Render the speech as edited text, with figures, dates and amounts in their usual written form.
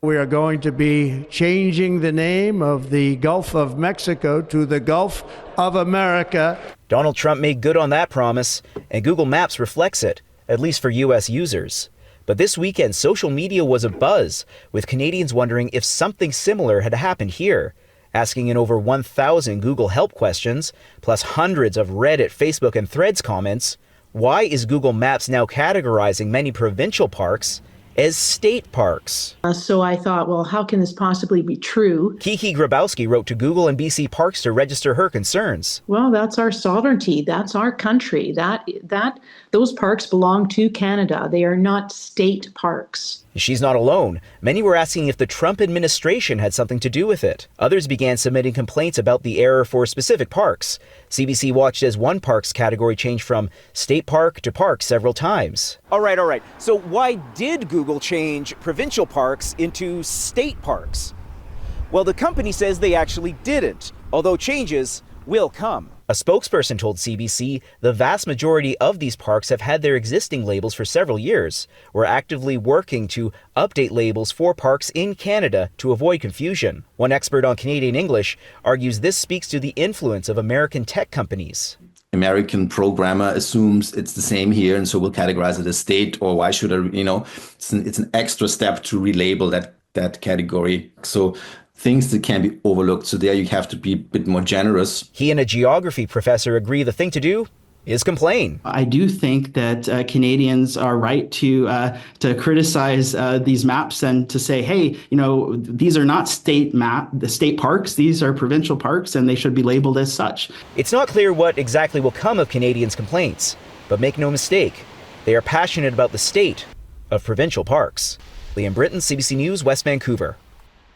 We are going to be changing the name of the Gulf of Mexico to the Gulf of America. Donald Trump made good on that promise, and Google Maps reflects it, at least for U.S. users. But this weekend, social media was abuzz, with Canadians wondering if something similar had happened here. Asking in over 1,000 Google help questions, plus hundreds of Reddit, Facebook, and Threads comments, why is Google Maps now categorizing many provincial parks as state parks? So I thought, well, how can this possibly be true? Kiki Grabowski wrote to Google and BC Parks to register her concerns. Well, that's our sovereignty. That's our country. Those parks belong to Canada. They are not state parks. She's not alone. Many were asking if the Trump administration had something to do with it. Others began submitting complaints about the error for specific parks. CBC watched as one park's category changed from state park to park several times. All right. So why did Google change provincial parks into state parks? Well, the company says they actually didn't, although changes will come. A spokesperson told CBC the vast majority of these parks have had their existing labels for several years. We're actively working to update labels for parks in Canada to avoid confusion. One expert on Canadian English argues this speaks to the influence of American tech companies. American programmer assumes it's the same here, and so we'll categorize it as state, or why should I, it's an extra step to relabel that category. So things that can be overlooked. So there you have to be a bit more generous. He and a geography professor agree the thing to do is complain. I do think that Canadians are right to criticize these maps and to say, hey, these are not the state parks. These are provincial parks, and they should be labeled as such. It's not clear what exactly will come of Canadians' complaints, but make no mistake, they are passionate about the state of provincial parks. Liam Britton, CBC News, West Vancouver.